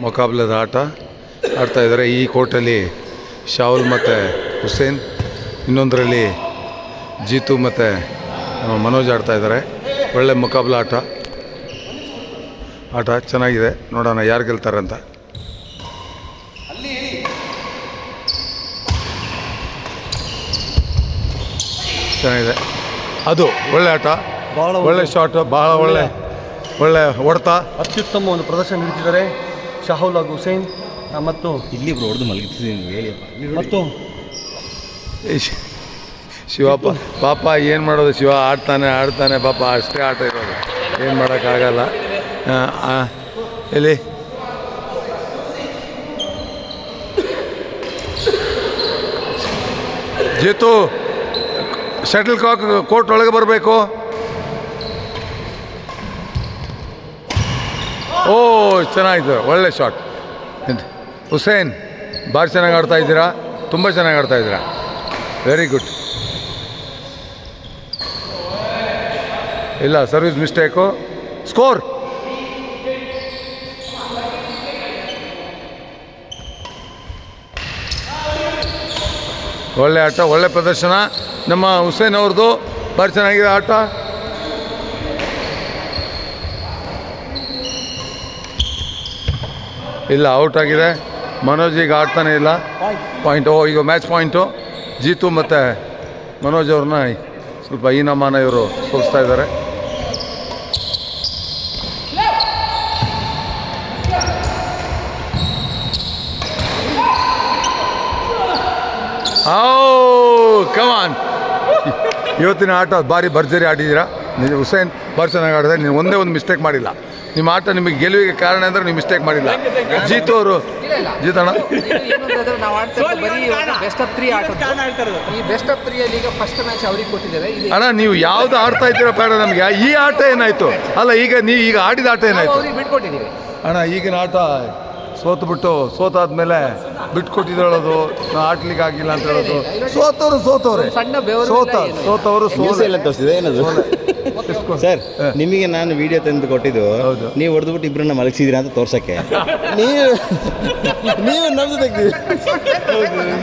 ಮುಕಾಬಲದ ಆಟ ಆಡ್ತಾಯಿದ್ದಾರೆ. ಈ ಕೋರ್ಟಲ್ಲಿ ಶಾಹುಲ್ ಮತ್ತು ಹುಸೇನ್, ಇನ್ನೊಂದರಲ್ಲಿ ಜೀತು ಮತ್ತು ಮನೋಜ್ ಆಡ್ತಾಯಿದ್ದಾರೆ. ಒಳ್ಳೆ ಮುಕಾಬಲ ಆಟ ಚೆನ್ನಾಗಿದೆ. ನೋಡೋಣ ಯಾರು ಗೆಲ್ತಾರೆ ಅಂತ. ಚೆನ್ನಾಗಿದೆ, ಅದು ಒಳ್ಳೆ ಆಟ, ಒಳ್ಳೆ ಶಾಟ್, ಬಹಳ ಒಳ್ಳೆ ಹೊಡೆತ. ಅತ್ಯುತ್ತಮ ಒಂದು ಪ್ರದರ್ಶನ ನೀಡುತ್ತಿದ್ದಾರೆ ಶಾಹುಲ್ ಹಾಗೂ ಹುಸೇನ್. ಮತ್ತು ಇಲ್ಲಿ ಹೊಡೆದು ಮಲಗಿದ್ದೀನಿ ಹೇಳಿಯಪ್ಪ. ಮತ್ತು ಶಿವ ಪಾಪ ಏನು ಮಾಡೋದು, ಶಿವ ಆಡ್ತಾನೆ ಪಾಪ, ಅಷ್ಟೇ ಆಟ ಇರೋದು, ಏನು ಮಾಡೋಕ್ಕಾಗಲ್ಲ. ಎಲ್ಲಿ ಜೀತು ಶಟಲ್ ಕಾಕ್ ಕೋರ್ಟ್ ಒಳಗೆ ಬರಬೇಕು. ಓ ಚೆನ್ನಾಗಿತ್ತು, ಒಳ್ಳೆ ಶಾಟ್. ಹುಸೇನ್ ಭಾರಿ ಚೆನ್ನಾಗಿ ಆಡ್ತಾ ಇದ್ದೀರಾ, ತುಂಬ ಚೆನ್ನಾಗಿ ಆಡ್ತಾ ಇದ್ದೀರಾ, ವೆರಿ ಗುಡ್. ಇಲ್ಲ ಸರ್ವಿಸ್ ಮಿಸ್ಟೇಕು. ಸ್ಕೋರ್ ಒಳ್ಳೆ ಆಟ, ಒಳ್ಳೆ ಪ್ರದರ್ಶನ ನಮ್ಮ ಹುಸೇನ್ ಅವ್ರದ್ದು, ಭಾರಿ ಚೆನ್ನಾಗಿದೆ ಆಟ. ಇಲ್ಲ ಔಟ್ ಆಗಿದೆ. ಮನೋಜ್ ಈಗ ಆಡ್ತಾನೆ ಇಲ್ಲ. ಪಾಯಿಂಟ್. ಈಗ ಮ್ಯಾಚ್ ಪಾಯಿಂಟು. ಜೀತು ಮತ್ತು ಮನೋಜ್ ಅವ್ರನ್ನ ಸ್ವಲ್ಪ ಹೀನಮಾನ ಇವರು ಸೋಲಿಸ್ತಾ ಇದ್ದಾರೆ. ಕಮಾನ್, ಇವತ್ತಿನ ಆಟ ಭಾರಿ ಭರ್ಜರಿ ಆಡಿದ್ದೀರಾ. ನೀವು ಹುಸೇನ್ ಭಾರಿ ಚೆನ್ನಾಗಿ ಆಡಿದ್ರೆ, ನೀವು ಒಂದೇ ಒಂದು ಮಿಸ್ಟೇಕ್ ಮಾಡಿಲ್ಲ. ನಿಮ್ಮ ಆಟ ನಿಮಗೆ ಗೆಲುವಿಗೆ ಕಾರಣ ಅಂದರೆ ನೀವು ಮಿಸ್ಟೇಕ್ ಮಾಡಿಲ್ಲ. ಜೀತು ಅವರು ಜೀತಣ್ಣ ಅಣ್ಣ, ನೀವು ಯಾವ್ದು ಆಡ್ತಾ ಇದ್ದೀರಾ ಬೇಡ ನಮಗೆ. ಈ ಆಟ ಏನಾಯ್ತು ಅಲ್ಲ, ಈಗ ಆಡಿದ ಆಟ ಏನಾಯ್ತು ಅಣ್ಣ? ಈಗಿನ ಆಟ ಸೋತಾದ್ಮೇಲೆ ಬಿಟ್ಕೊಟ್ಟಿದ್ದೇಳೋದು, ಆಡ್ಲಿಕ್ಕೆ ಆಗಿಲ್ಲ ಅಂತ ಹೇಳೋದು. ಸೋತವರು ಸರ್, ನಿಮಗೆ ನಾನು ವಿಡಿಯೋ ತಂದು ಕೊಟ್ಟಿದ್ದು, ನೀವು ಹೊಡೆದ್ಬಿಟ್ಟು ಇಬ್ಬರನ್ನ ಮಲಗಿಸಿದ್ರಿ ಅಂತ ತೋರ್ಸಕ್ಕೆ. ನೀವು ನಮ್ದು ತೆಗ್ದಿದ್ದೀರಿ.